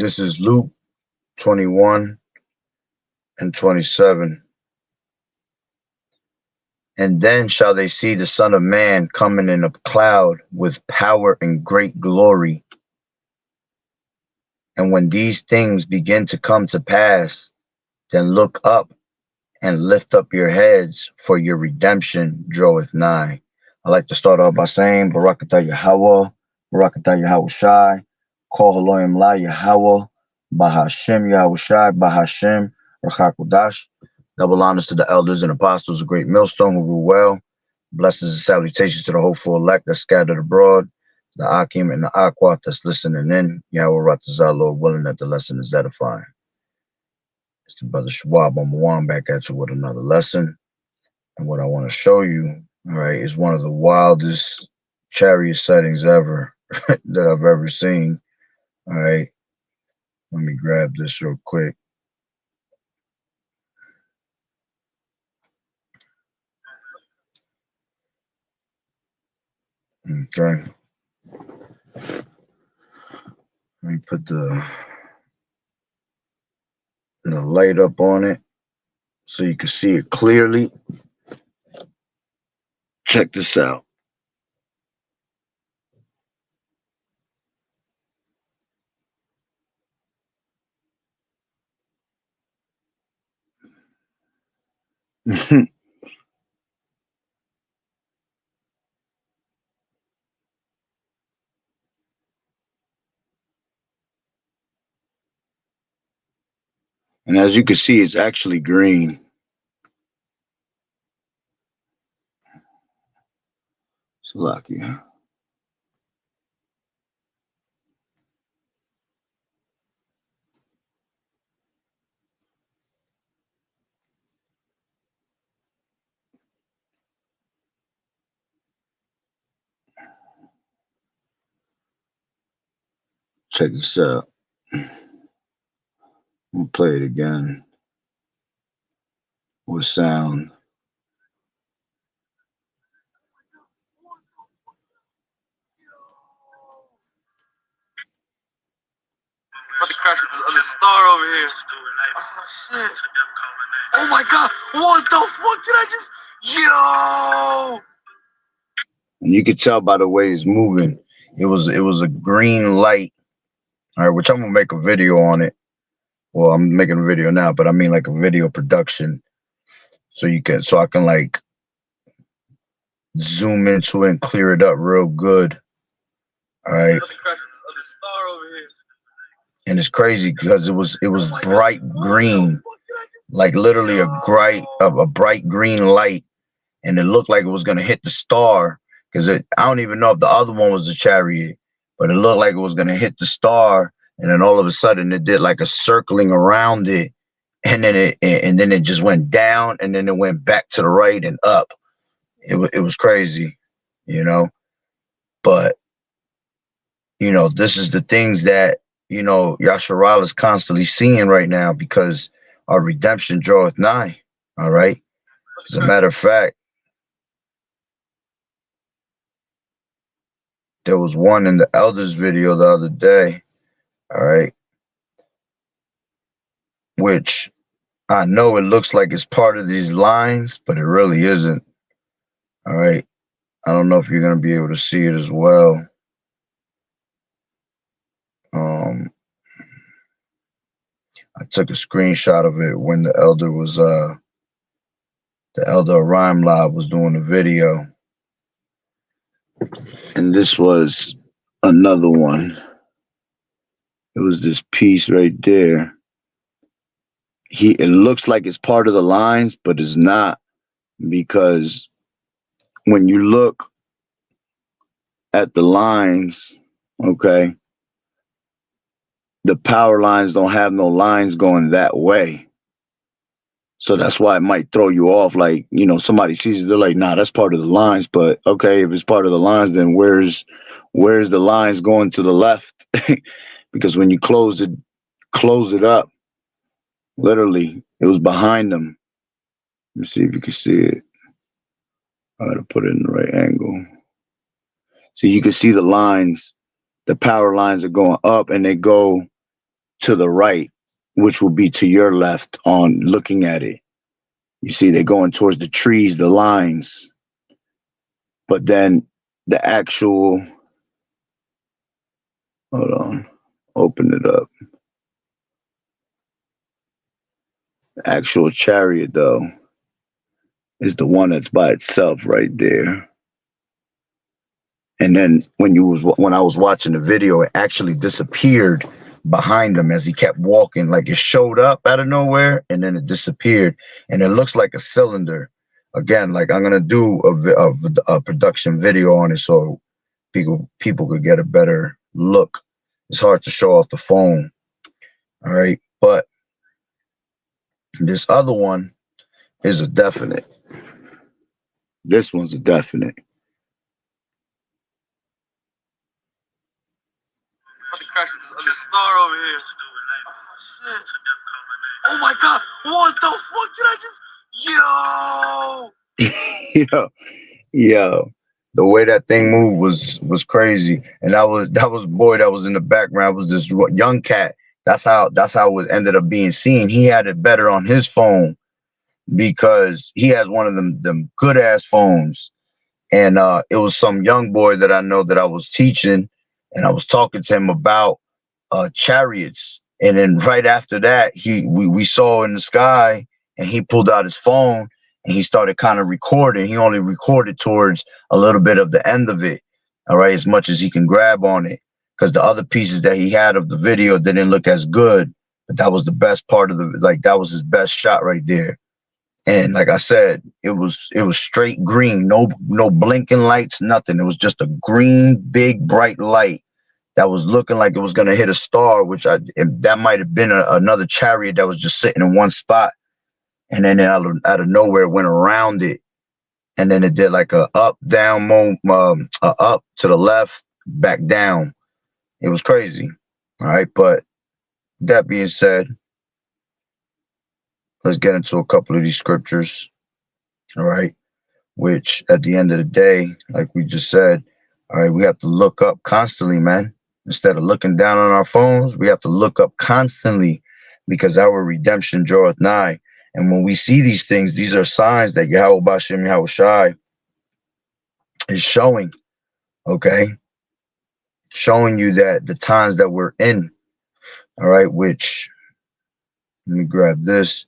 This is Luke 21 and 27. And then shall they see the Son of Man coming in a cloud with power and great glory. And when these things begin to come to pass, then look up and lift up your heads, for your redemption draweth nigh. I like to start off by saying, Barakatah Yahweh, Barakatah YAHAWAH'S, Kol Haloyim La Yahweh, Bahashem Yahawashi, Bahashem Rachakodash. Double honors to the elders and apostles of Great Millstone who rule well. Blessings and salutations to the hopeful elect that scattered abroad, the Akim and the Aquat that's listening in. Yahweh Ratazah, Lord willing that the lesson is edifying. It's the brother Schwab on Mawan back at you with another lesson. And what I want to show you, all right, is one of the wildest chariot sightings ever that I've ever seen. All right. Let me grab this real quick. Okay. Let me put the light up on it so you can see it clearly. Check this out. And as you can see, it's actually green. Salakia. Check this out. We'll play it again with sound. About to crash with this other star over here. Oh shit. Oh my god. What the fuck did I just? Yo! And you could tell by the way it's moving. It was a green light. All right, which I'm gonna make a video on it. Well, I'm making a video now, but I mean like a video production. So I can like zoom into it and clear it up real good. All right. And it's crazy because it was bright green, like literally a bright green light, and it looked like it was gonna hit the star. Because I don't even know if the other one was a chariot, but it looked like it was gonna hit the star, and then all of a sudden it did like a circling around it, and then it just went down, and then it went back to the right and up. It was crazy, you know. But this is the things that Yasharal is constantly seeing right now because our redemption draweth nigh. All right. As a matter of fact, there was one in the elders video the other day. All right. Which I know it looks like it's part of these lines, but it really isn't. All right. I don't know if you're going to be able to see it as well. I took a screenshot of it when the elder Rhyme Live was doing the video. And this was another one. It was this piece right there. It looks like it's part of the lines, but it's not, because when you look at the lines, okay, the power lines don't have no lines going that way. So that's why it might throw you off. Like, somebody sees it, they're like, nah, that's part of the lines. But okay, if it's part of the lines, then where's the lines going to the left? Because when you close it up, literally, it was behind them. Let me see if you can see it. I gotta put it in the right angle. So you can see the lines, the power lines are going up, and they go to the right, which will be to your left on looking at it. You see, they're going towards the trees, the lines. But then the actual, hold on, open it up. The actual chariot, though, is the one that's by itself right there. And then when I was watching the video, it actually disappeared behind him as he kept walking. Like it showed up out of nowhere and then it disappeared. And it looks like a cylinder. Again, like I'm gonna do a production video on it so people could get a better look. It's hard to show off the phone. All right, but this other one is a definite. This one's a definite. About to crash with this other star over here. Oh, shit. Oh my god, what the fuck did I just... Yo, the way that thing moved was crazy. And that was boy that was in the background was this young cat. That's how it ended up being seen. He had it better on his phone because he has one of them good ass phones. And it was some young boy that I know that I was teaching, and I was talking to him about chariots. And then right after that, we saw in the sky, and he pulled out his phone and he started kind of recording. He only recorded towards a little bit of the end of it, all right, as much as he can grab on it, because the other pieces that he had of the video didn't look as good. But that was the best part of that was his best shot right there. And like I said, it was straight green, no blinking lights, nothing. It was just a green, big, bright light that was looking like it was gonna hit a star, that might have been another chariot that was just sitting in one spot, and then out of nowhere it went around it, and then it did like a up, down, up to the left, back down. It was crazy. All right, but that being said, let's get into a couple of these scriptures. All right. Which at the end of the day, like we just said, all right, we have to look up constantly, man. Instead of looking down on our phones, we have to look up constantly because our redemption draweth nigh. And when we see these things, these are signs that YAHAWAH'S is showing, okay? Showing you that the times that we're in, all right, which, let me grab this.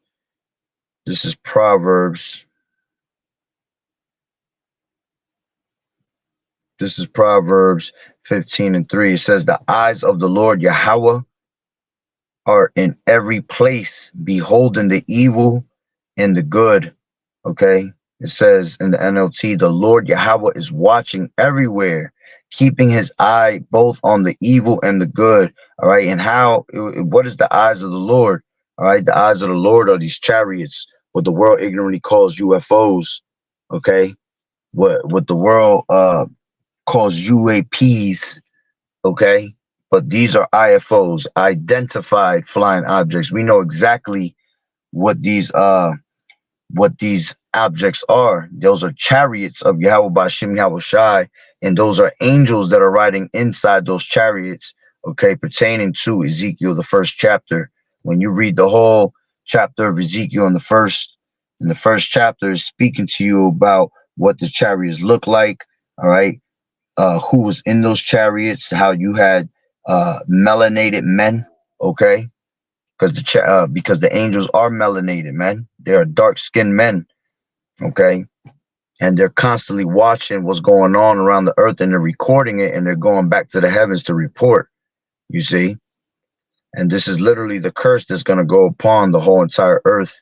This is Proverbs. This is Proverbs 15:3. It says, the eyes of the Lord Yahweh are in every place, beholding the evil and the good. Okay. It says in the NLT, the Lord Yahweh is watching everywhere, keeping his eye both on the evil and the good. All right. And what is the eyes of the Lord? All right. The eyes of the Lord are these chariots, what the world ignorantly calls UFOs. Okay. What the world calls UAPs, okay? But these are IFOs, identified flying objects. We know exactly what these objects are. Those are chariots of YAHAWAH'S, and those are angels that are riding inside those chariots, okay, pertaining to Ezekiel, the first chapter. When you read the whole chapter of Ezekiel in the first chapter, is speaking to you about what the chariots look like, all right? Who was in those chariots, how you had melanated men, okay? Because the angels are melanated, man. They are dark-skinned men, okay? And they're constantly watching what's going on around the earth, and they're recording it, and they're going back to the heavens to report, you see? And this is literally the curse that's going to go upon the whole entire earth,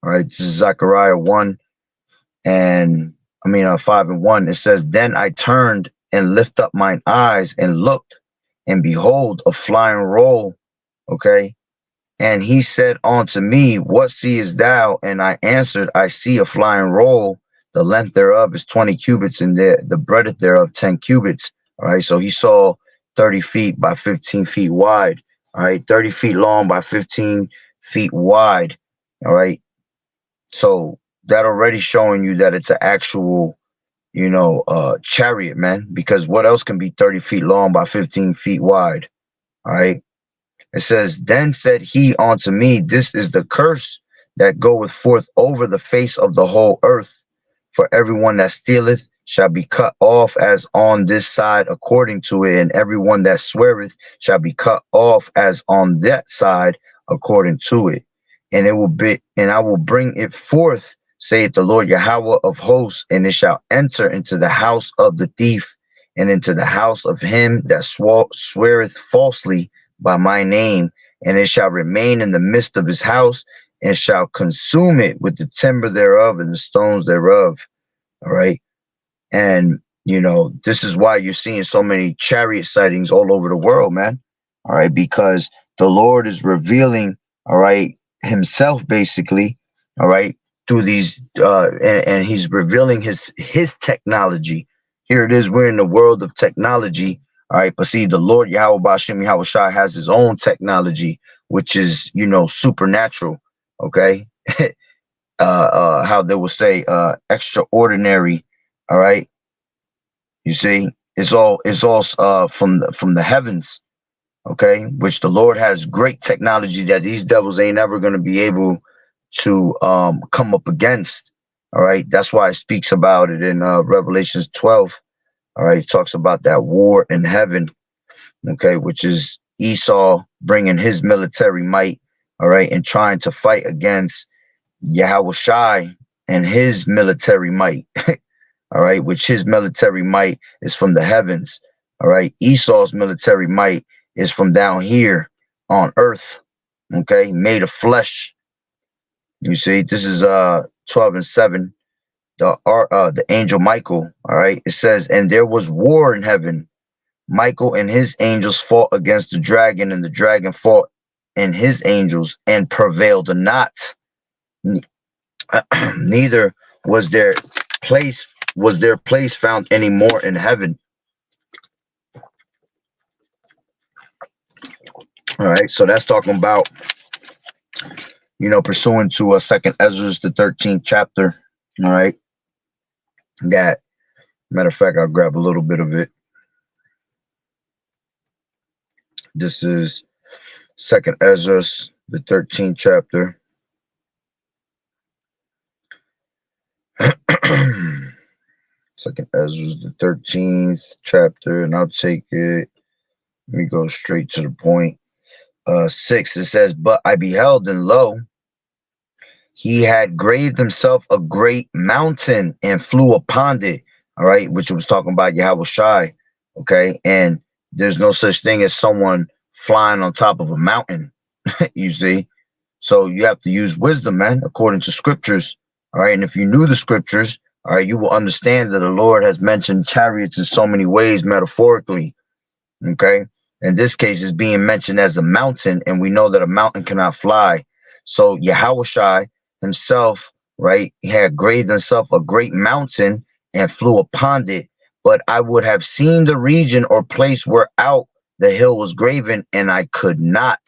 all right? This is Zechariah 5 and 1. It says, then I turned and lift up mine eyes and looked, and behold, a flying roll, okay? And he said unto me, what seest thou? And I answered, I see a flying roll. The length thereof is 20 cubits, and the breadth thereof 10 cubits. All right, so he saw 30 feet by 15 feet wide. All right, 30 feet long by 15 feet wide. All right, so that already showing you that it's an actual, chariot, man, because what else can be 30 feet long by 15 feet wide? All right. It says, then said he unto me, this is the curse that goeth forth over the face of the whole earth. For everyone that stealeth shall be cut off as on this side according to it, and everyone that sweareth shall be cut off as on that side according to it. And it will be, and I will bring it forth, saith the Lord Yahweh of hosts, and it shall enter into the house of the thief, and into the house of him that sweareth falsely by my name, and it shall remain in the midst of his house, and shall consume it with the timber thereof and the stones thereof. All right. And, you know, this is why you're seeing so many chariot sightings all over the world, man. All right. Because the Lord is revealing, all right, himself basically, all right, through these, and he's revealing his technology. Here it is. We're in the world of technology. All right. But see, the Lord Yahweh Ba'ashem Yahweh Shai has his own technology, which is, you know, supernatural. Okay. How they will say, extraordinary. All right. You see, it's all from the heavens, okay, which the Lord has great technology that these devils ain't ever going to be able to come up against. All right, that's why it speaks about it in Revelations 12. All right, it talks about that war in heaven, okay, which is Esau bringing his military might, all right, and trying to fight against Yahweh Shai and his military might. All right, which his military might is from the heavens. All right, Esau's military might is from down here on earth. Okay, made of flesh. You see, this is 12:7. The angel Michael. All right, it says, and there was war in heaven. Michael and his angels fought against the dragon, and the dragon fought and his angels and prevailed not. Neither was their place found any more in heaven. All right, so that's talking about, you know, pursuant to a Second Ezra, the 13th chapter. All right, that matter of fact, I'll grab a little bit of it. This is Second Ezra, the 13th chapter. Second Ezra, the 13th chapter, and I'll take it. Let me go straight to the point. 6, it says, but I beheld, and lo, he had graved himself a great mountain and flew upon it. All right, which was talking about Yahweh Shai. Okay, and there's no such thing as someone flying on top of a mountain. You see, so you have to use wisdom, man, according to scriptures. All right, and if you knew the scriptures, all right, you will understand that the Lord has mentioned chariots in so many ways metaphorically. Okay, in this case, is being mentioned as a mountain, and we know that a mountain cannot fly. So Yahweh Shai himself, right, he had graved himself a great mountain and flew upon it. But I would have seen the region or place where out the hill was graven, and I could not.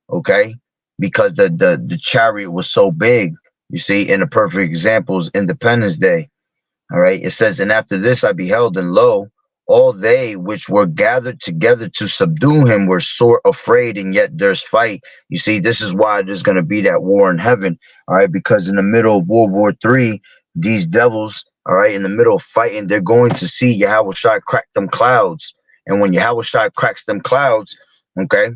Okay, because the chariot was so big. You see, and the perfect example is Independence Day. All right, it says, and after this I beheld, and lo, all they which were gathered together to subdue him were sore afraid, and yet there's fight. You see, this is why there's going to be that war in heaven. All right, because in the middle of World War III, these devils, all right, in the middle of fighting, they're going to see Yahweh Shai crack them clouds. And when Yahweh Shai cracks them clouds, okay,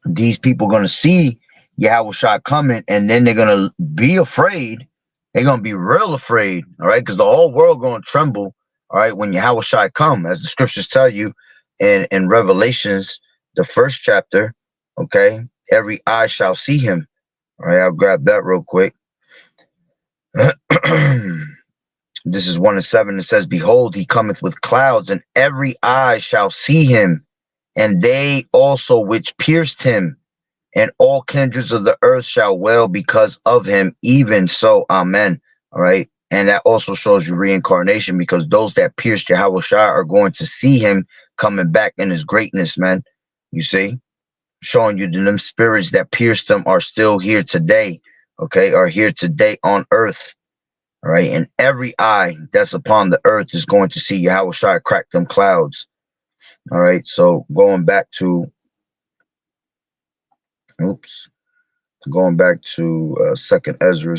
these people are going to see Yahweh Shai coming, and then they're going to be afraid. They're going to be real afraid, all right, because the whole world going to tremble, all right, when Yahweh Shai come, as the scriptures tell you in Revelations, the 1st chapter, okay, every eye shall see him. All right, I'll grab that real quick. This is 1:7. It says, behold, he cometh with clouds, and every eye shall see him, and they also which pierced him, and all kindreds of the earth shall wail because of him. Even so, amen. All right. And that also shows you reincarnation, because those that pierced Yahweh Shai are going to see him coming back in his greatness, man. You see, showing you that them spirits that pierced them are still here today. Okay, are here today on earth. All right, and every eye that's upon the earth is going to see Yahweh Shai crack them clouds. All right, so going back to Oops. Going back to 2nd Ezra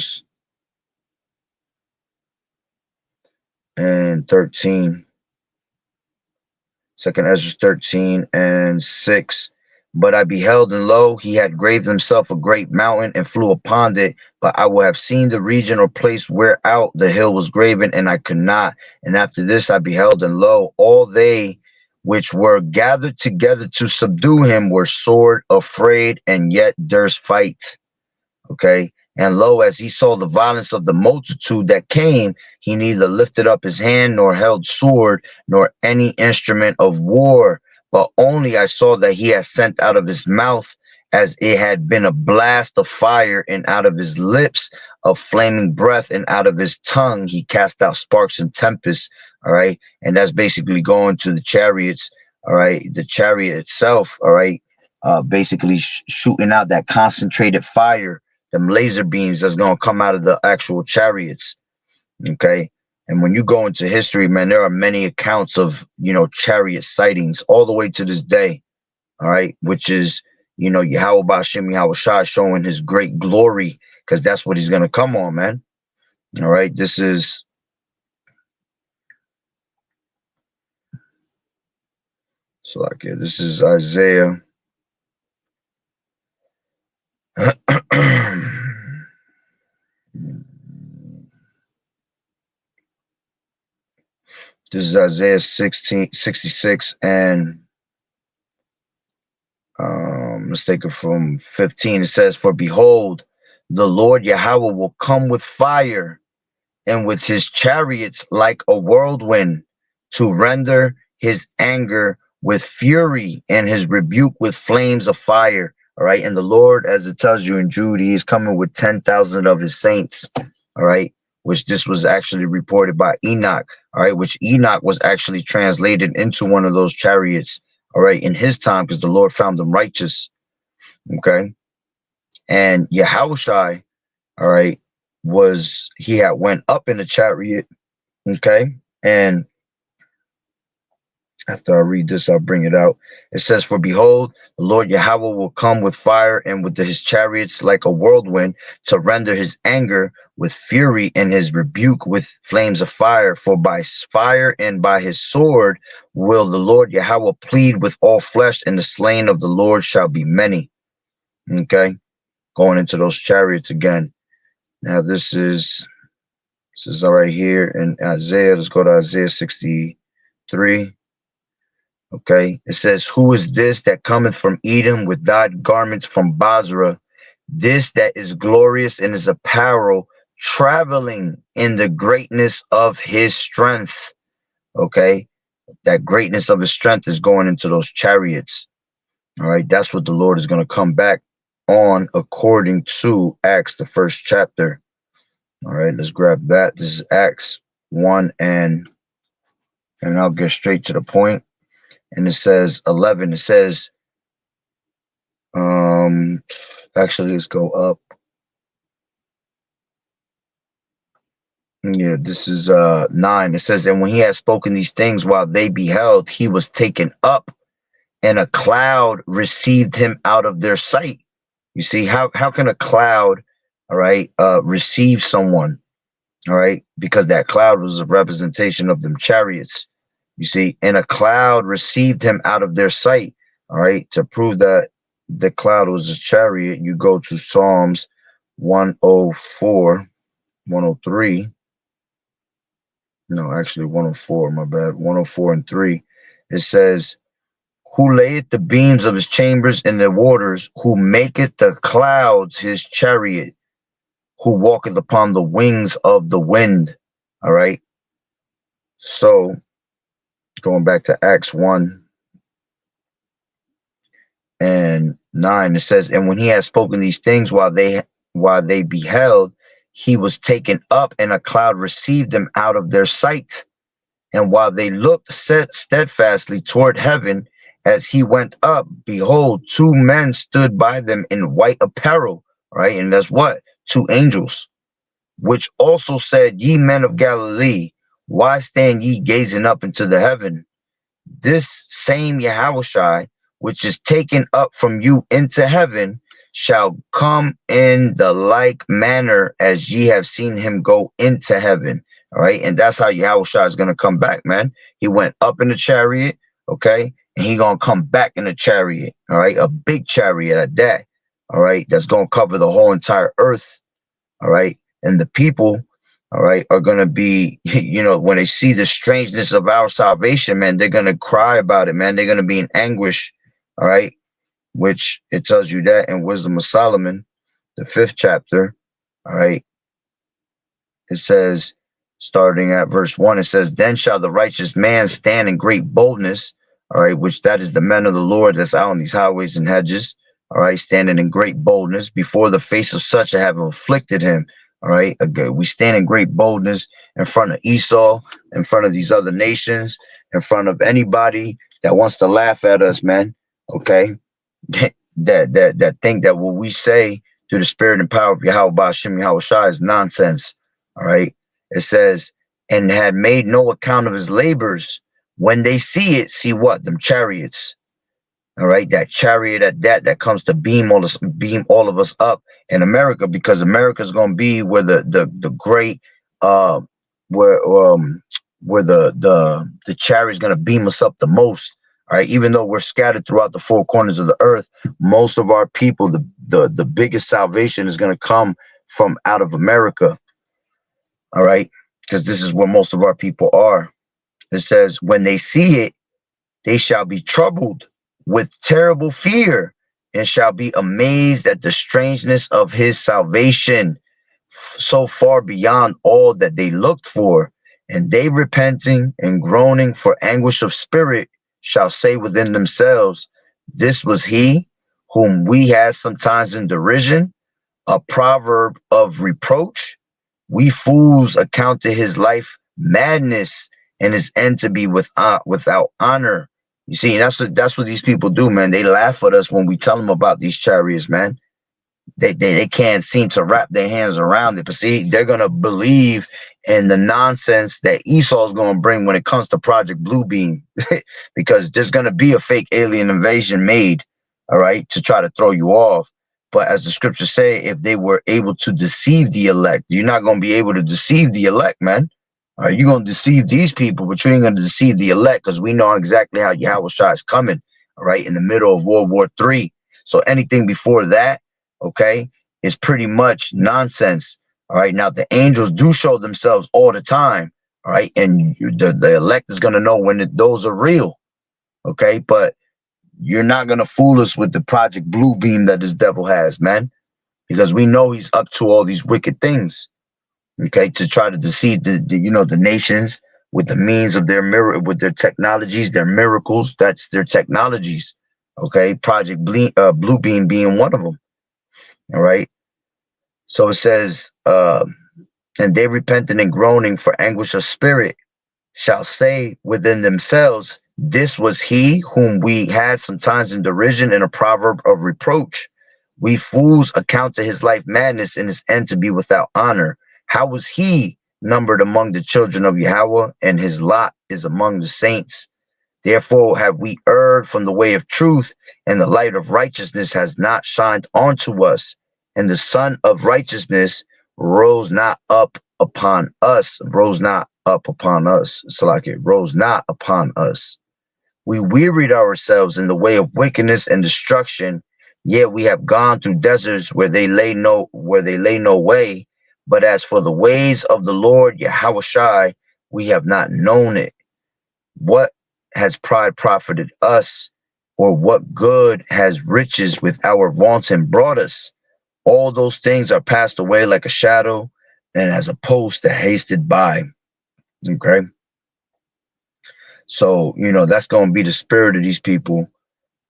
and 13. 2nd Ezra 13 and 6. But I beheld, and lo, he had graved himself a great mountain and flew upon it. But I will have seen the region or place whereout the hill was graven, and I could not. And after this I beheld, and lo, all they which were gathered together to subdue him were sore afraid, and yet durst fight. Okay. And lo, as he saw the violence of the multitude that came, he neither lifted up his hand, nor held sword, nor any instrument of war, but only I saw that he had sent out of his mouth as it had been a blast of fire, and out of his lips of flaming breath, and out of his tongue he cast out sparks and tempests. All right. And that's basically going to the chariots. All right. The chariot itself. All right. Basically shooting out that concentrated fire, them laser beams that's going to come out of the actual chariots. Okay. And when you go into history, man, there are many accounts of, chariot sightings all the way to this day. All right. Which is, YAHAWAH'S Yahawashi showing his great glory, because that's what he's going to come on, man. All right. This is Isaiah. This is Isaiah 66, and let's take it from 15. It says, for behold, the Lord Yahweh will come with fire, and with his chariots like a whirlwind, to render his anger with fury, and his rebuke with flames of fire. All right. And the Lord, as it tells you in Jude, he is coming with 10,000 of his saints. All right. Which this was actually reported by Enoch. All right. Which Enoch was actually translated into one of those chariots. All right. In his time, because the Lord found them righteous. Okay. And Yahawashi, all right, he had went up in a chariot. Okay. And after I read this, I'll bring it out. It says, for behold, the Lord Yahweh will come with fire, and with his chariots like a whirlwind, to render his anger with fury, and his rebuke with flames of fire. For by fire and by his sword will the Lord Yahweh plead with all flesh, and the slain of the Lord shall be many. Okay. Going into those chariots again. Now this is all right here in Isaiah. Let's go to Isaiah 63. Okay. It says, who is this that cometh from Edom with dyed garments from Basra? This that is glorious in his apparel, traveling in the greatness of his strength. Okay. That greatness of his strength is going into those chariots. All right. That's what the Lord is going to come back on, according to Acts, the 1st chapter. All right. Let's grab that. This is Acts 1, and I'll get straight to the point. And it says 11. It says, actually, let's go up. Yeah, this is 9. It says, and when he had spoken these things while they beheld, he was taken up, and a cloud received him out of their sight. You see, how can a cloud, all right, receive someone? All right, because that cloud was a representation of them chariots. You see, and a cloud received him out of their sight. All right. To prove that the cloud was a chariot, you go to Psalms 104, 103. No, actually 104, my bad. 104 and 3. It says, who layeth the beams of his chambers in the waters, who maketh the clouds his chariot, who walketh upon the wings of the wind. All right. So going back to Acts 1 and 9, it says, and when he had spoken these things while they beheld, he was taken up, and a cloud received them out of their sight. And while they looked steadfastly toward heaven as he went up, behold, 2 men stood by them in white apparel. Right. And that's what? 2 angels, which also said, ye men of Galilee, why stand ye gazing up into the heaven? This same Yahawashi, which is taken up from you into heaven, shall come in the like manner as ye have seen him go into heaven. All right. And that's how Yahushua is going to come back, man. He went up in the chariot. Okay. And he going to come back in the chariot. All right. A big chariot at that. All right. That's going to cover the whole entire earth. All right. And the people, all right, are going to be, when they see the strangeness of our salvation, man, they're going to cry about it, man. They're going to be in anguish. All right. Which it tells you that in Wisdom of Solomon, the 5th chapter. All right. It says, starting at verse 1, it says, then shall the righteous man stand in great boldness. All right. Which that is the men of the Lord that's out on these highways and hedges. All right. Standing in great boldness before the face of such as have afflicted him. All right. We stand in great boldness in front of Esau, in front of these other nations, in front of anybody that wants to laugh at us, man. Okay. that think that what we say through the spirit and power of Yahweh Hashem Yahushua is nonsense. All right. It says, and had made no account of his labors. When they see it, see what? Them chariots. All right. That chariot at that comes to beam all of us up in America, because America is going to be where the great where the chariot is going to beam us up the most. All right. Even though we're scattered throughout the 4 corners of the earth, most of our people, the biggest salvation is going to come from out of America. All right. Because this is where most of our people are. It says, when they see it, they shall be troubled with terrible fear, and shall be amazed at the strangeness of his salvation, so far beyond all that they looked for. And they, repenting and groaning for anguish of spirit, shall say within themselves, this was he whom we had sometimes in derision, a proverb of reproach. We fools accounted his life madness, and his end to be without honor. You see, that's what these people do, man. They laugh at us when we tell them about these chariots, man. They can't seem to wrap their hands around it. But see, they're gonna believe in the nonsense that Esau's gonna bring when it comes to Project Bluebeam, because there's gonna be a fake alien invasion made, all right, to try to throw you off. But as the scriptures say, if they were able to deceive the elect, you're not gonna be able to deceive the elect, man. All right, you're gonna deceive these people, but you ain't gonna deceive the elect, because we know exactly how Yahushua is coming, all right, in the middle of World War III. So anything before that, okay, is pretty much nonsense. All right. Now the angels do show themselves all the time. All right. And the elect is going to know when those are real. Okay. But you're not going to fool us with the Project Bluebeam that this devil has, man, because we know he's up to all these wicked things. Okay. To try to deceive the nations with the means of with their technologies, their miracles. That's their technologies. Okay. Project Bluebeam being one of them. All right. So it says, and they repenting and groaning for anguish of spirit shall say within themselves, this was he whom we had sometimes in derision, in a proverb of reproach. We fools account to his life madness, and his end to be without honor. How was he numbered among the children of Yahweh, and his lot is among the saints? Therefore have we erred from the way of truth, and the light of righteousness has not shined onto us, and the sun of righteousness rose not up upon us. It's like it rose not upon us. We wearied ourselves in the way of wickedness and destruction, yet we have gone through deserts where they lay no way. But as for the ways of the Lord Yahushua, we have not known it. What has pride profited us, or what good has riches with our vaunting brought us? All those things are passed away like a shadow, and as a post that hasted by. Okay. So, that's going to be the spirit of these people.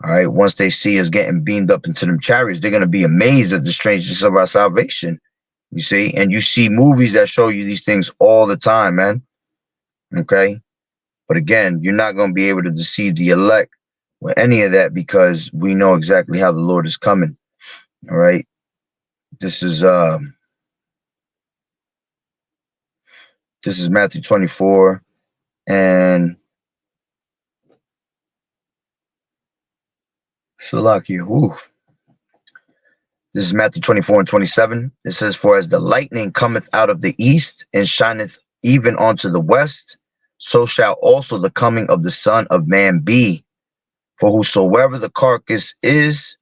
All right. Once they see us getting beamed up into them chariots, they're going to be amazed at the strangeness of our salvation. You see, and you see movies that show you these things all the time, man. Okay. But again, you're not going to be able to deceive the elect with any of that, because we know exactly how the Lord is coming. All right. This is Matthew 24 and Salakia. This is Matthew 24 and 27. It says, for as the lightning cometh out of the east and shineth even unto the west, so shall also the coming of the Son of Man be. For whosoever the carcass is,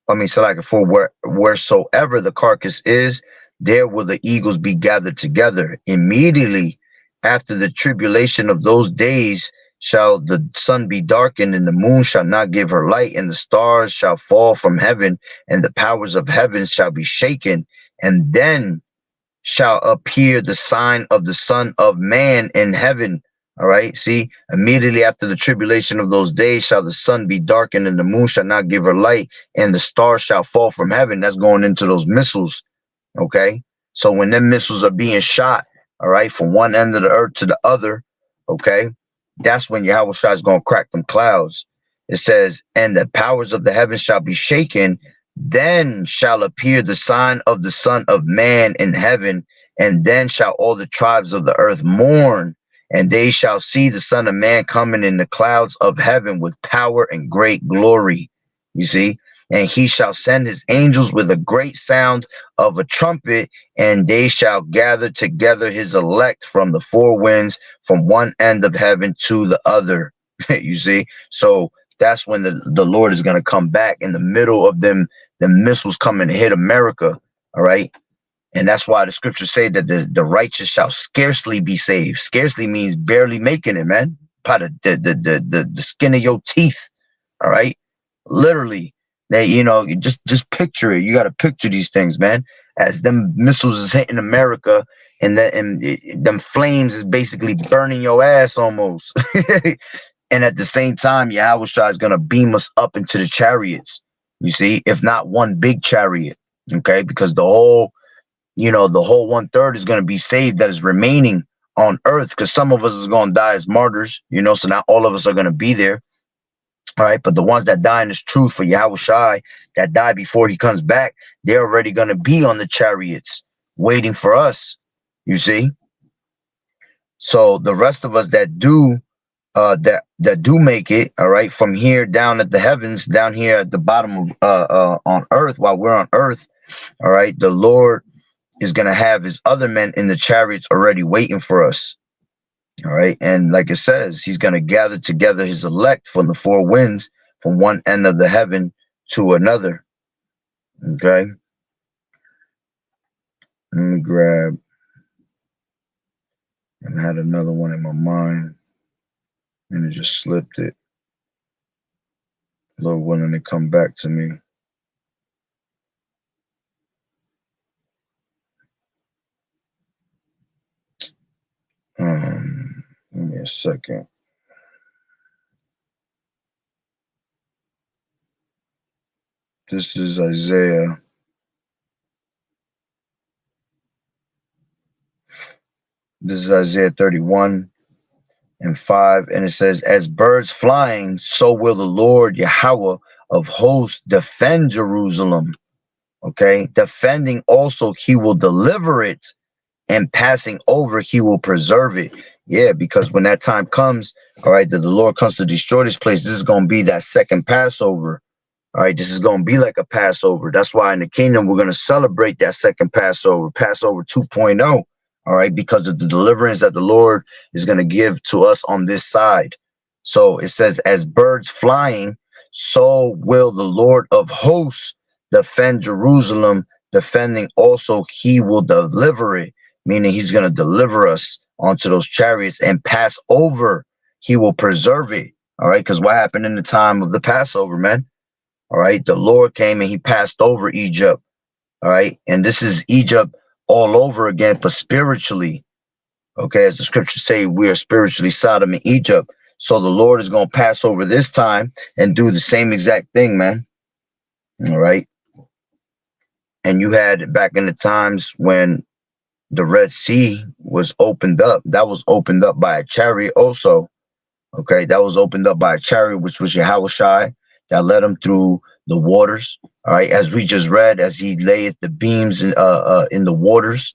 for wheresoever the carcass is, there will the eagles be gathered together. Immediately after the tribulation of those days shall the sun be darkened, and the moon shall not give her light, and the stars shall fall from heaven, and the powers of heaven shall be shaken. And then shall appear the sign of the Son of Man in heaven. All right. See, immediately after the tribulation of those days shall the sun be darkened, and the moon shall not give her light, and the stars shall fall from heaven. That's going into those missiles. Okay. So when them missiles are being shot, all right, from one end of the earth to the other, okay, that's when Yahushua is going to crack them clouds. It says, and the powers of the heavens shall be shaken. Then shall appear the sign of the Son of Man in heaven. And then shall all the tribes of the earth mourn. And they shall see the Son of Man coming in the clouds of heaven with power and great glory. You see? And he shall send his angels with a great sound of a trumpet, and they shall gather together his elect from the four winds, from one end of heaven to the other. You see? So that's when the Lord is going to come back in the middle of them, the missiles coming to hit America. All right. And that's why the scriptures say that the righteous shall scarcely be saved. Scarcely means barely making it, man. By the skin of your teeth. All right. Literally. That, you just picture it. You got to picture these things, man. As them missiles is hitting America, and them flames is basically burning your ass almost. And at the same time, Yahushua is going to beam us up into the chariots. You see, if not one big chariot, okay, because the whole 1/3 is going to be saved that is remaining on earth, because some of us is going to die as martyrs, so not all of us are going to be there. All right, but the ones that die in this truth for Yahushua, that die before he comes back, they're already going to be on the chariots waiting for us. You see? So the rest of us that do make it, all right, from here down at the heavens, down here at the bottom of on earth, while we're on earth, all right, the Lord is going to have his other men in the chariots already waiting for us. All right. And like it says, he's going to gather together his elect from the four winds, from one end of the heaven to another. Okay. Let me grab, and had another one in my mind, and it just slipped it. Lord willing to come back to me. Give me a second. This is Isaiah. This is Isaiah 31 and 5. And it says, as birds flying, so will the Lord Yahweh of hosts defend Jerusalem. Okay. Defending also, he will deliver it, and passing over, he will preserve it. Yeah, because when that time comes, all right, that the Lord comes to destroy this place, this is going to be that second Passover. All right, this is going to be like a Passover. That's why in the kingdom, we're going to celebrate that second Passover, Passover 2.0. All right, because of the deliverance that the Lord is going to give to us on this side. So it says, as birds flying, so will the Lord of hosts defend Jerusalem, defending also, he will deliver it, meaning he's going to deliver us onto those chariots, and pass over, he will preserve it. All right, because what happened in the time of the Passover, man? All right, the Lord came and he passed over Egypt. All right, and this is Egypt all over again, but spiritually. Okay, as the scriptures say, we are spiritually Sodom and Egypt. So the Lord is going to pass over this time and do the same exact thing, man. All right. And you had back in the times when the Red Sea was opened up, that was opened up by a chariot also. Okay, that was opened up by a chariot, which was Yahushua, that led him through the waters. All right, as we just read, as he layeth the beams in the waters.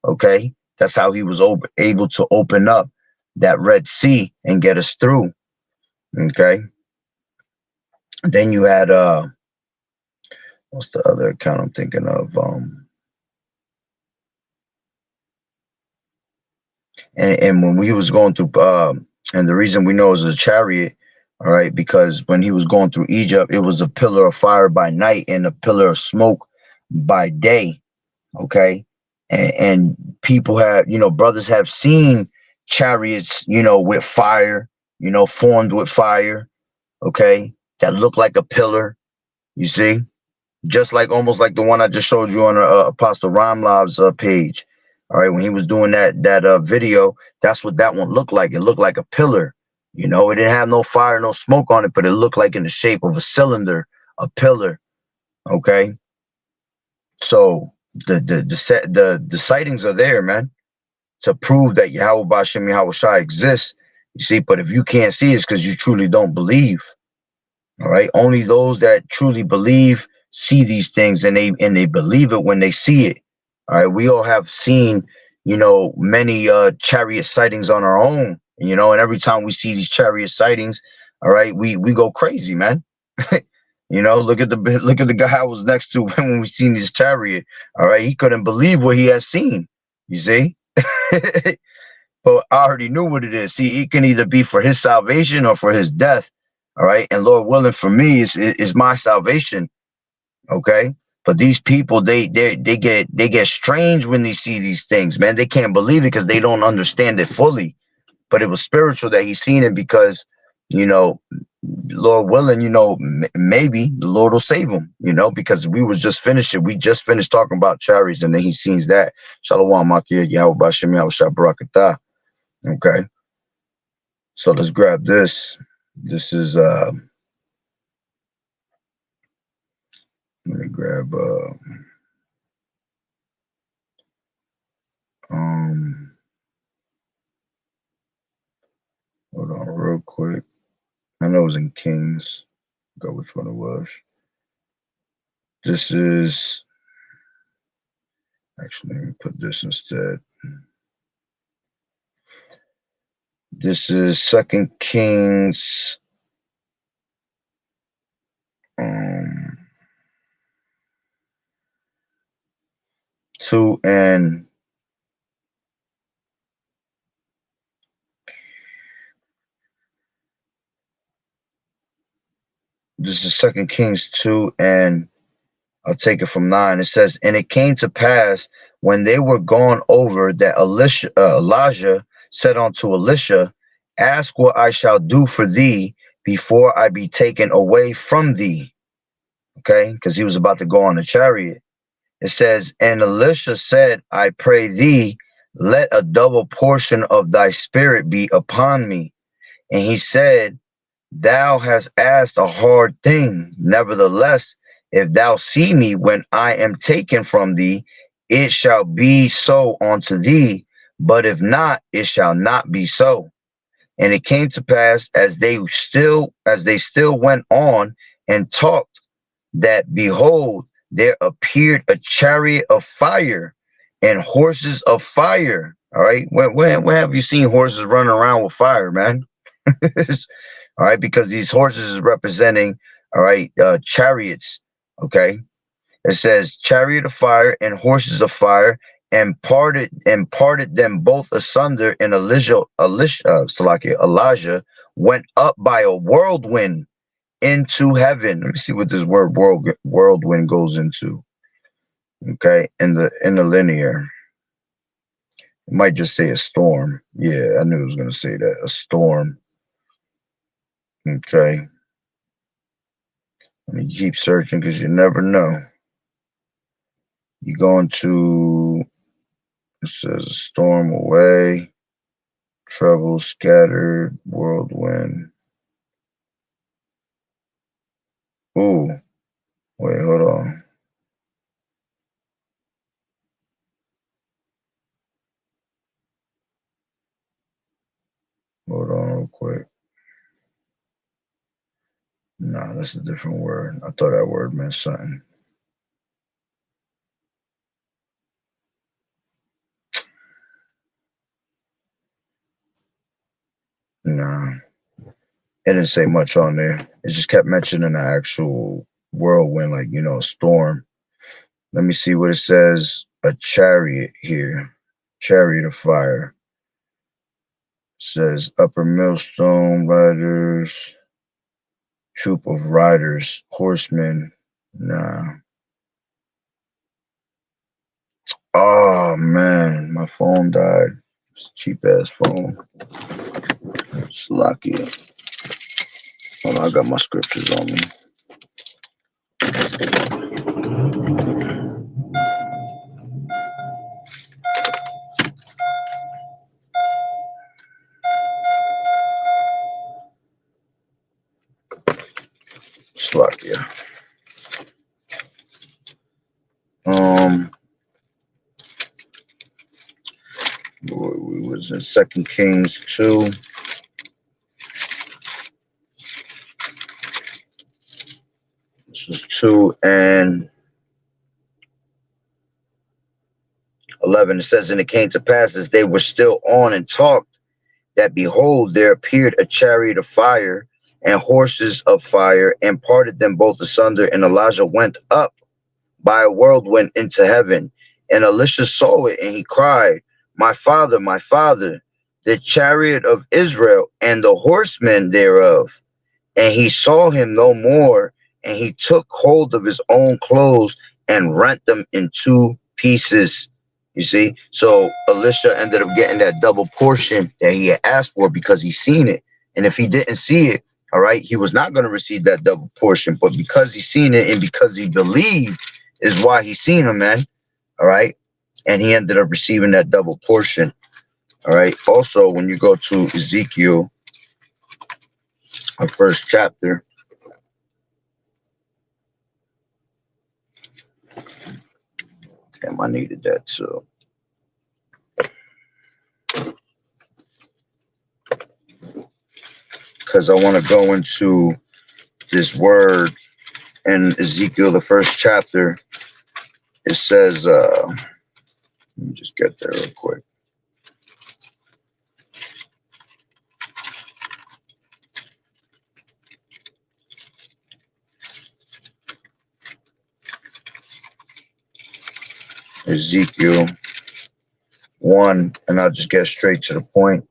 Okay, that's how he was able to open up that Red Sea and get us through. Okay, then you had what's the other account I'm thinking of? And when we was going through, and the reason we know it was a chariot, all right, because when he was going through Egypt, it was a pillar of fire by night and a pillar of smoke by day. Okay, and people have, brothers have seen chariots, with fire, formed with fire. Okay, that look like a pillar. You see, just like almost like the one I just showed you on Apostle Ramlav's page. All right, when he was doing that video, that's what that one looked like. It looked like a pillar. It didn't have no fire, no smoke on it, but it looked like in the shape of a cylinder, a pillar. Okay, so the sightings are there, man, to prove that Yahweh Bashem Yahawashi exists. You see, but if you can't see, it's because you truly don't believe. All right. Only those that truly believe see these things, and they believe it when they see it. All right. We all have seen, many chariot sightings on our own, and every time we see these chariot sightings, all right, we go crazy, man. Look at the guy I was next to when we seen this chariot. All right, he couldn't believe what he had seen. You see? But I already knew what it is. See, it can either be for his salvation or for his death. All right. And Lord willing, for me is my salvation. Okay. But these people, they get strange when they see these things, man. They can't believe it because they don't understand it fully. But it was spiritual that he's seen it because, you know, Lord willing, maybe the Lord will save him, because we just finished talking about chariots, and then he sees that. Shalom, Makir, Yahweh Bashem, Yahweh Shah Barakatah. Okay. So let's grab this. This is let me grab um hold on real quick. I know it was in Kings. Go which one it was. This is actually, let me put this instead. This is Second Kings 2 and this is Second Kings 2, and I'll take it from 9. It says, and it came to pass when they were gone over that Elijah said unto Elisha, ask what I shall do for thee before I be taken away from thee. Okay, because he was about to go on a chariot. It says, and Elisha said, I pray thee, let a double portion of thy spirit be upon me. And he said, thou hast asked a hard thing. Nevertheless, if thou see me when I am taken from thee, it shall be so unto thee. But if not, it shall not be so. And it came to pass as they still went on and talked, that behold, there appeared a chariot of fire and horses of fire. All right. When have you seen horses running around with fire, man? All right, because these horses is representing, all right, chariots. Okay, it says chariot of fire and horses of fire, and parted them both asunder. And Elijah went up by a whirlwind into heaven. Let me see what this word whirlwind goes into. Okay, in the linear, it might just say a storm. Yeah, I knew it was going to say that, a storm. Okay. Let me keep searching because you never know. You go into, it says storm away, trouble scattered, whirlwind. Ooh, wait, hold on. Hold on real quick. Nah, that's a different word. I thought that word meant something. Nah, it didn't say much on there. It just kept mentioning the actual whirlwind, like, you know, a storm. Let me see what it says. A chariot here. Chariot of fire. It says upper millstone riders. Troop of riders. Horsemen. Nah. Oh man, my phone died. It's a cheap ass phone. Slocky. Hold on, I got my scriptures on me. Slovakia. We was in 2 Kings 2. This is 2 and 11. It says, and it came to pass as they were still on and talked, that behold, there appeared a chariot of fire and horses of fire, and parted them both asunder. And Elijah went up by a whirlwind into heaven. And Elisha saw it, and he cried, my father, the chariot of Israel and the horsemen thereof. And he saw him no more, and he took hold of his own clothes and rent them in 2 pieces. You see? So Elisha ended up getting that double portion that he had asked for because he seen it. And if he didn't see it, all right, he was not going to receive that double portion. But because he seen it and because he believed is why he seen him, man. All right. And he ended up receiving that double portion. All right. Also, when you go to Ezekiel, our first chapter, damn, I needed that too. Because I want to go into this word in Ezekiel, the first chapter. It says, let me just get there real quick. Ezekiel 1, and I'll just get straight to the point.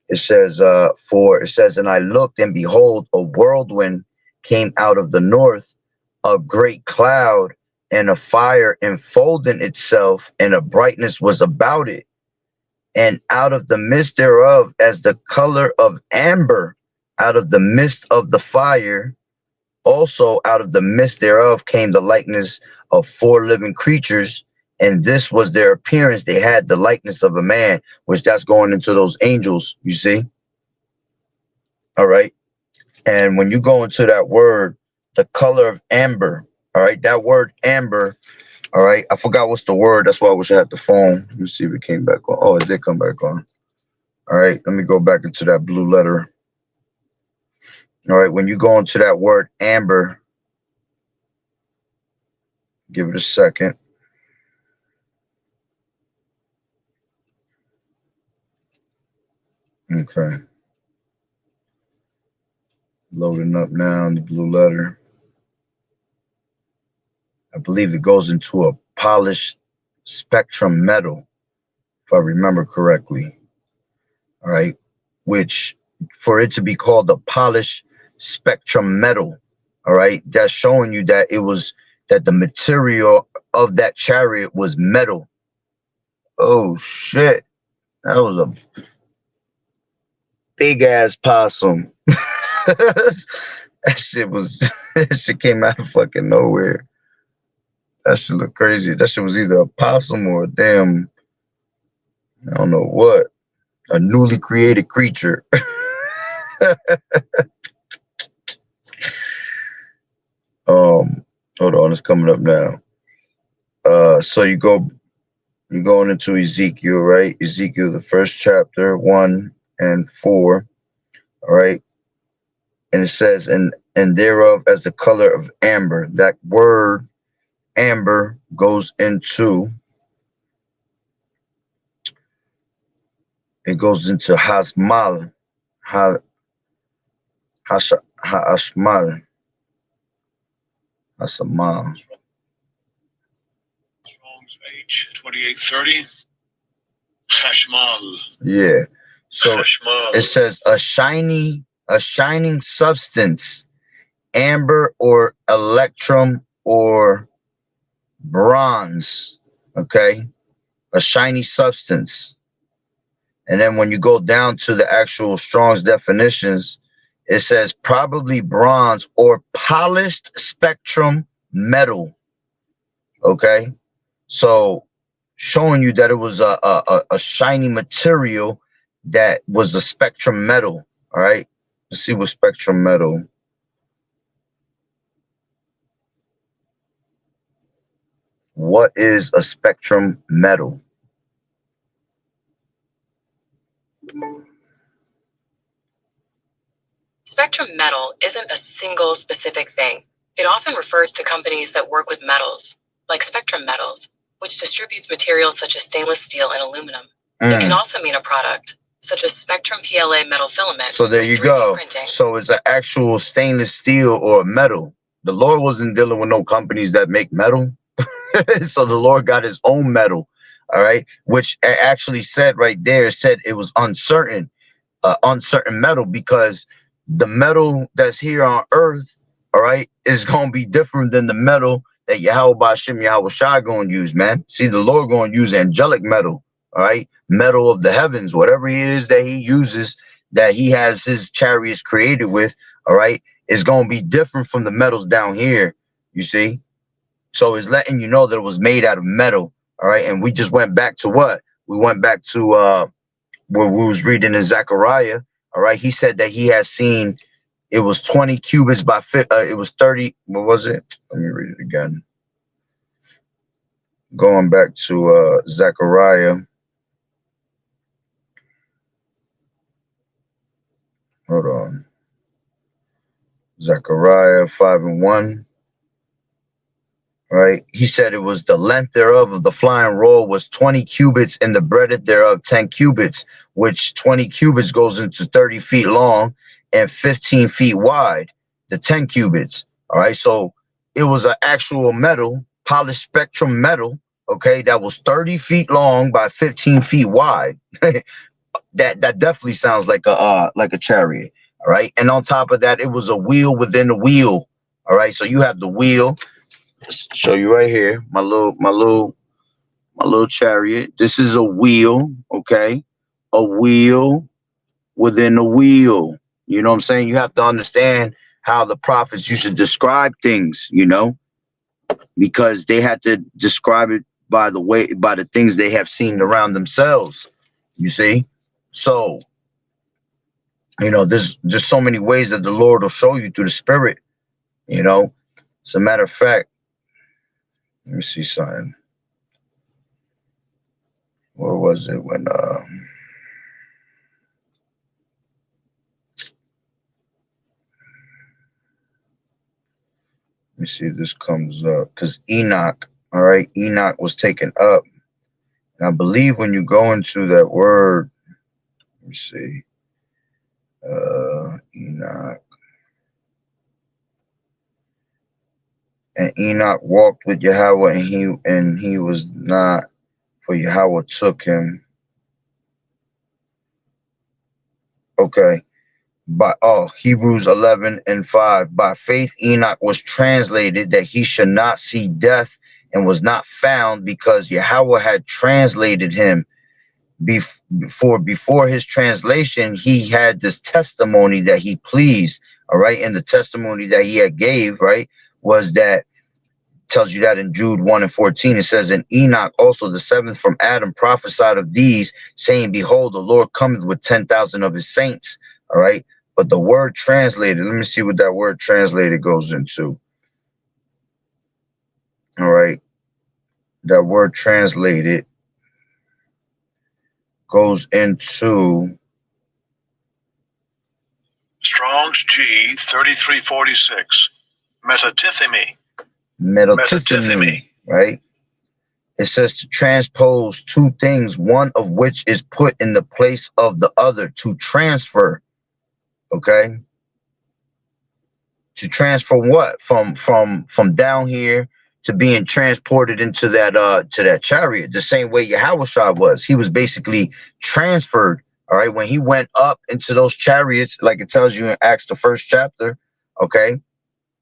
It says, and I looked, and behold, a whirlwind came out of the north, a great cloud, and a fire enfolding itself, and a brightness was about it. And out of the midst thereof, as the color of amber, out of the midst of the fire, also out of the midst thereof came the likeness of 4 living creatures, and this was their appearance. They had the likeness of a man, which that's going into those angels, you see? All right. And when you go into that word, the color of amber, all right, that word amber, all right, I forgot what's the word. That's why I wish I had the phone. Let me see if it came back on. Oh, it did come back on. All right, let me go back into that blue letter. All right, when you go into that word amber, give it a second. Okay. Loading up now in the blue letter. I believe it goes into a polished spectrum metal, if I remember correctly. All right, which for it to be called a polished spectrum metal, all right, that's showing you that it was that the material of that chariot was metal. Oh shit, that was a big ass possum. That shit was that shit came out of fucking nowhere. That shit look crazy. That shit was either a possum or a damn, I don't know what, a newly created creature. Hold on, it's coming up now. So you're going into Ezekiel, right? Ezekiel, the first chapter, 1 and 4. All right. And it says, and thereof as the color of amber. That word amber goes into hasmal, hashmal. That's a mile. Strong's H2830. Hashmal. Yeah. So Hashmal. it says a shining substance, amber or electrum or bronze. Okay. A shiny substance. And then when you go down to the actual Strong's definitions, it says probably bronze or polished spectrum metal. Okay. So showing you that it was a shiny material that was a spectrum metal. All right. Let's see what spectrum metal. What is a spectrum metal? Spectrum metal isn't a single specific thing. It often refers to companies that work with metals, like Spectrum Metals, which distributes materials such as stainless steel and aluminum. It can also mean a product, such as Spectrum PLA metal filament. So there you go. Printing. So it's an actual stainless steel or metal. The Lord wasn't dealing with no companies that make metal. So the Lord got his own metal. All right. Which actually said right there, said it was uncertain metal, because the metal that's here on earth, all right, is going to be different than the metal that YAHAWAH'S going to use, man. See, the Lord going to use angelic metal, all right, metal of the heavens, whatever it is that he uses, that he has his chariots created with, all right, is going to be different from the metals down here, you see. So it's letting you know that it was made out of metal, all right. And we just went back to what? We went back to where we was reading in Zechariah, all right. He said that he has seen it was 20 cubits by it was 30. What was it? Let me read it again. Going back to Zechariah. Hold on. Zechariah 5:1. Right. He said it was the length thereof of the flying roll was 20 cubits and the breadth thereof 10 cubits, which 20 cubits goes into 30 feet long and 15 feet wide, the 10 cubits. All right. So it was an actual metal, polished spectrum metal. Okay. That was 30 feet long by 15 feet wide. that definitely sounds like a chariot. All right. And on top of that, it was a wheel within a wheel. All right. So you have the wheel. Just show you right here, my little chariot. This is a wheel, okay? A wheel within a wheel. You know what I'm saying? You have to understand how the prophets used to describe things, you know, because they had to describe it by the things they have seen around themselves. You see? So, you know, there's just so many ways that the Lord will show you through the Spirit, you know. As a matter of fact, let me see something. Where was it when let me see if this comes up, because Enoch, all right, Enoch was taken up. And I believe when you go into that word, let me see, Enoch. And Enoch walked with Yahweh, and he was not, for Yahweh took him. Okay. Hebrews 11:5. By faith Enoch was translated that he should not see death, and was not found, because Yahweh had translated him. Before his translation, he had this testimony that he pleased. All right. And the testimony that he had gave, right, was that, tells you that in Jude 1:14, it says, and Enoch also, the seventh from Adam, prophesied of these, saying, behold, the Lord cometh with 10,000 of his saints. All right. But the word translated, let me see what that word translated goes into. All right. That word translated goes into Strong's G 3346. Metatithemi, right? It says to transpose two things, one of which is put in the place of the other, to transfer. Okay. to transfer what from down here to being transported into that to that chariot, the same way YAHAWAH'S was. He was basically transferred. All right, when he went up into those chariots, like it tells you in Acts, the 1st chapter. Okay,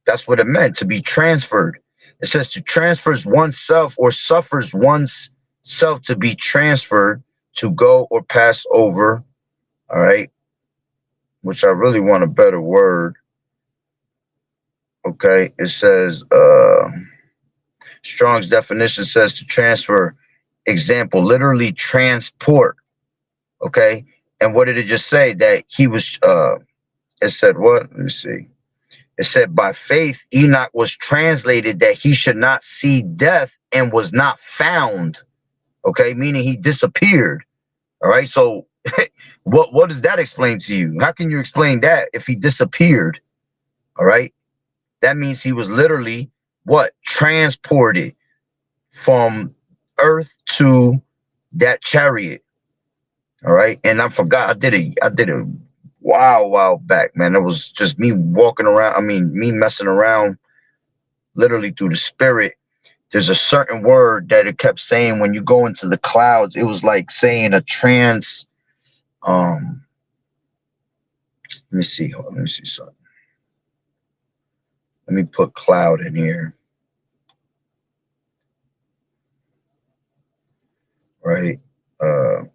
that's what it meant, to be transferred. It says to transfers oneself or suffers one's self to be transferred, to go or pass over. All right, which I really want a better word. Okay, it says Strong's definition says to transfer, example, literally transport. Okay, and what did it just say? That he was it said what? Let me see. It said by faith Enoch was translated that he should not see death and was not found. Okay, meaning he disappeared. All right, so what does that explain to you? How can you explain that if he disappeared? All right, that means he was literally what? Transported from earth to that chariot. All right, and I forgot, I did a while back, man. It was just me walking around, I mean me messing around literally through the spirit. There's a certain word that it kept saying when you go into the clouds. It was like saying a trans let me see, hold on, let me see something. Let me put cloud in here. Right, to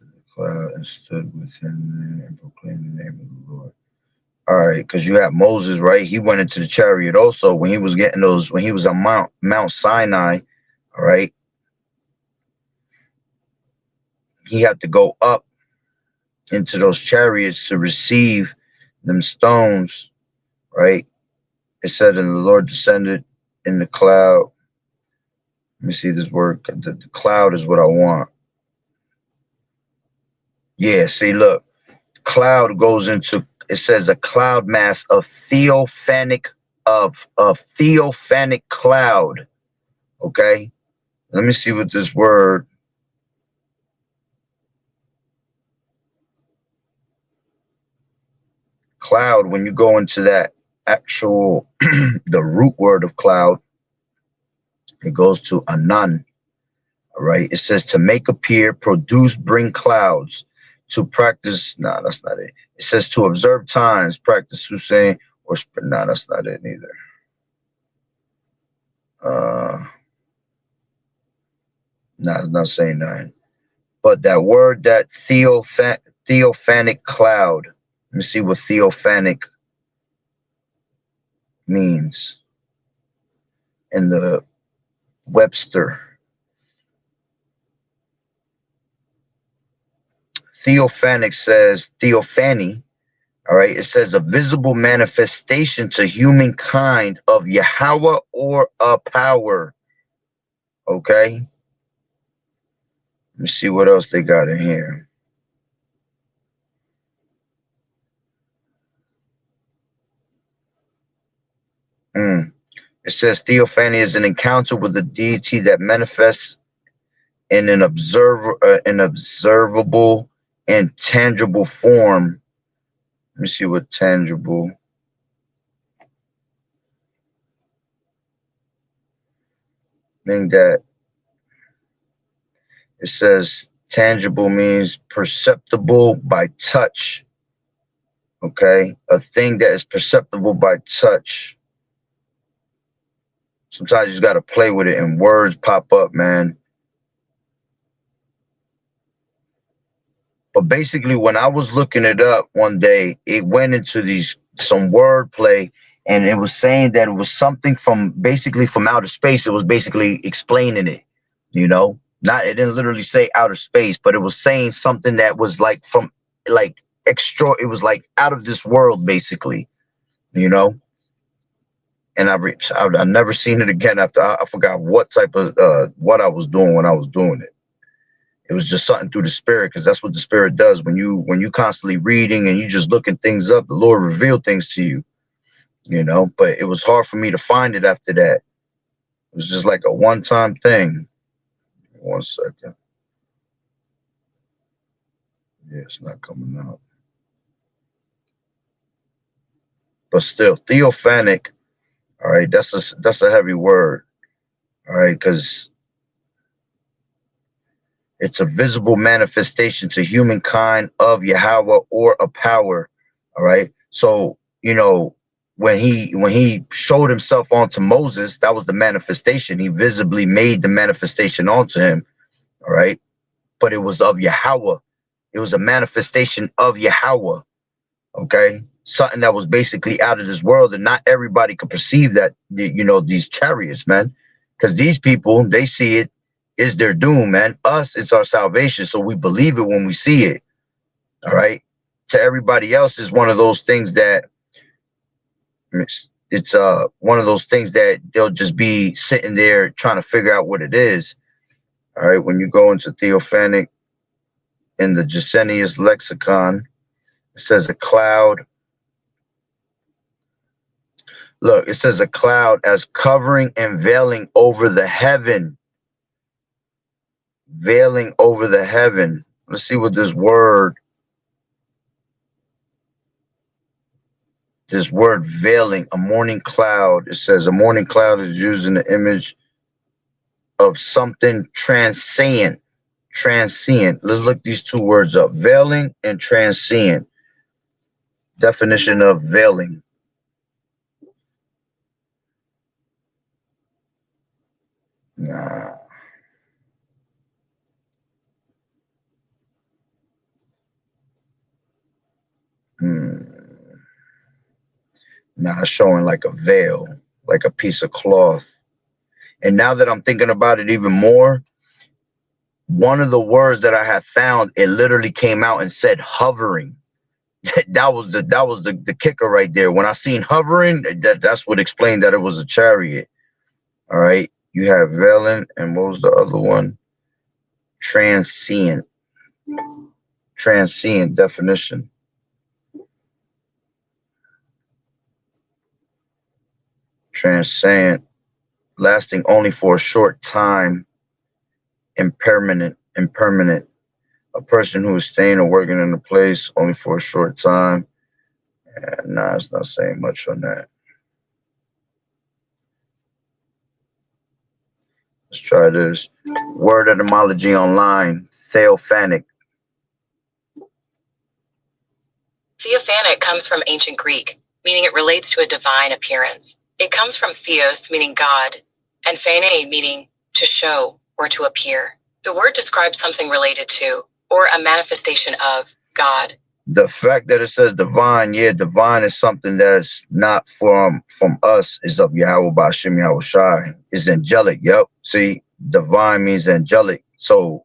the cloud and stood within there and proclaimed the name of the Lord. All right, because you have Moses, right? He went into the chariot also when he was getting those, when he was on Mount Sinai. All right, he had to go up into those chariots to receive them stones. Right, it said, and the Lord descended in the cloud. Let me see this word. The cloud is what I want. Yeah, see, look, cloud goes into, it says a cloud mass of theophanic theophanic cloud. Okay, let me see what this word cloud, when you go into that actual the root word of cloud, it goes to anan. All right, it says to make appear, produce, bring clouds, to practice. No, that's not it. It says to observe times, practice Hussein, or no, that's not it either. No, it's not saying nothing. But that word, that theophanic cloud. Let me see what theophanic means in the Webster. Theophanic says theophany. All right, it says a visible manifestation to humankind of Yahweh or a power. Okay, let me see what else they got in here. It says theophany is an encounter with a deity that manifests in an observable and tangible form. Let me see what tangible. Meaning that it says tangible means perceptible by touch. Okay, a thing that is perceptible by touch. Sometimes you just got to play with it and words pop up, man. But basically, when I was looking it up one day, it went into some wordplay, and it was saying that it was something from basically from outer space. It was basically explaining it, you know. Not, it didn't literally say outer space, but it was saying something that was like from like extra. It was like out of this world, basically, you know. And I've never seen it again after I forgot what type of what I was doing when I was doing it. It was just something through the spirit, because that's what the spirit does. When you constantly reading and you just looking things up, the Lord revealed things to you, you know. But it was hard for me to find it after that. It was just like a one-time thing. 1 second. Yeah, it's not coming out. but still, theophanic. All right, that's a heavy word. All right, because it's a visible manifestation to humankind of Yahweh or a power. All right. So, when he showed himself onto Moses, that was the manifestation. He visibly made the manifestation onto him. All right. But it was of Yahweh. It was a manifestation of Yahweh. Okay. Something that was basically out of this world, and not everybody could perceive that, these chariots, man. Because these people, they see it is their doom, man. Us, it's our salvation. So we believe it when we see it. All right. To everybody else, is one of those things that it's one of those things that they'll just be sitting there trying to figure out what it is. All right. When you go into theophanic in the Gesenius lexicon, it says a cloud. Look, it says a cloud as covering and veiling over the heaven. Veiling over the heaven. Let's see what this word veiling, a morning cloud. It says a morning cloud is used in the image of something transcendent. Transcendent. Let's look these two words up. Veiling and transcendent. Definition of veiling. Nah. Nah, it's showing like a veil, like a piece of cloth. And now that I'm thinking about it even more, one of the words that I have found, it literally came out and said hovering. That was the kicker right there. When I seen hovering, that's what explained that it was a chariot. All right. You have veiling, and what was the other one? Transcendent. Transcendent definition. Transcendent, lasting only for a short time. Impermanent. A person who is staying or working in a place only for a short time. Nah, it's not saying much on that. Let's try this. Word etymology online. Theophanic. Theophanic comes from ancient Greek, meaning it relates to a divine appearance. It comes from theos, meaning God, and phane, meaning to show or to appear. The word describes something related to, or a manifestation of, God. The fact that it says divine, yeah, divine is something that's not from us, is of Yahweh Ba'ashem Yahweh Shai. Is angelic, yep. See, divine means angelic. So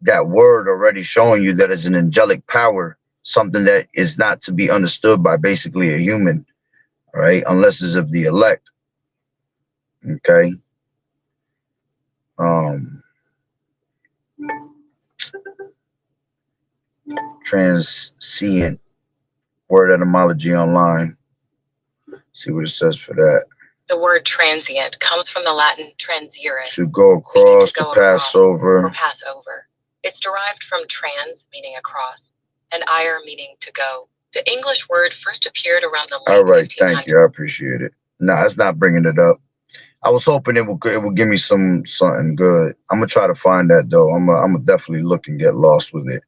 that word already showing you that it's an angelic power, something that is not to be understood by basically a human, right? Unless it's of the elect. Okay. Transcendent. Word etymology online. See what it says for that. The word transient comes from the Latin transire, to go across, to pass over. Or pass over. It's derived from trans, meaning across, and ire, meaning to go. The English word first appeared around the late 1500s. All right, thank you. I appreciate it. Nah, it's not bringing it up. I was hoping it would give me something good. I'm gonna try to find that though. I'm gonna definitely look and get lost with it.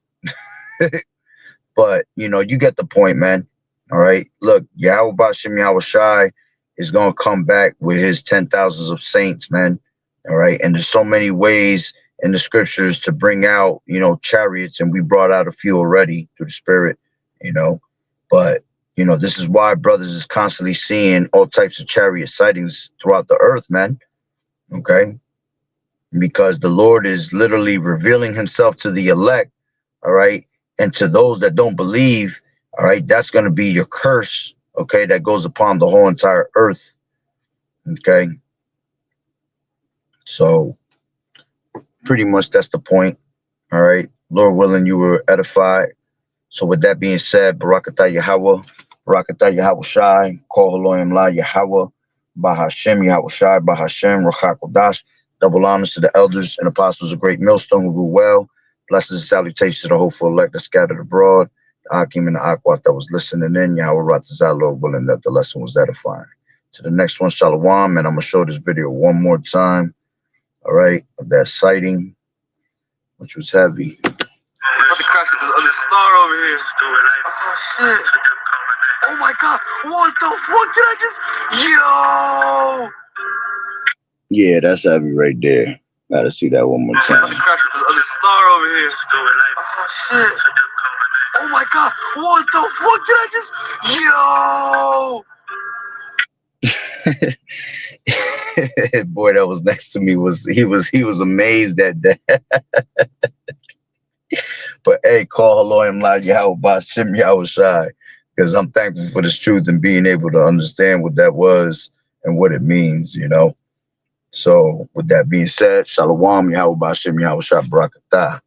But you get the point, man. All right. Look, Yahweh Ba'ashem Yahweh Shai is gonna come back with his 10,000s of saints, man. All right. And there's so many ways in the scriptures to bring out, chariots, and we brought out a few already through the Spirit, But this is why brothers is constantly seeing all types of chariot sightings throughout the earth, man. Okay. Because the Lord is literally revealing himself to the elect. All right. And to those that don't believe, all right, that's going to be your curse. Okay. That goes upon the whole entire earth. Okay. So pretty much that's the point. All right. Lord willing, you were edified. So with that being said, Barakatah Yahweh, Barakatah Yahweh Shai, Kol Haloyim La Yahweh, Bahashem Yahweh Shai, Bahashem, Ruach HaKodesh. Double honors to the elders and apostles of Great Millstone who grew well. Blessings and salutations to the hopeful elect that scattered abroad. Akim and the Akwat that was listening in. Yahweh Ratazah, Lord willing that the lesson was edifying. To the next one, Shalom, and I'm going to show this video one more time. All right, of that sighting, which was heavy. About to crash with this other star over here. Oh, shit. Oh, my God. What the fuck did I just... Yo! Yeah, that's heavy right there. Gotta see that one more time. About to crash with this other star over here. Oh, shit. Oh, my God. What the fuck did I just... Yo! Boy, that was next to me he was amazed at that. But hey, call Elohim La Yahweh Ba'Shem Yahweh Shai, because I'm thankful for this truth and being able to understand what that was and what it means, you know. So with that being said, Shalom Yahweh Ba'Shem Yahweh Shai Barakatah.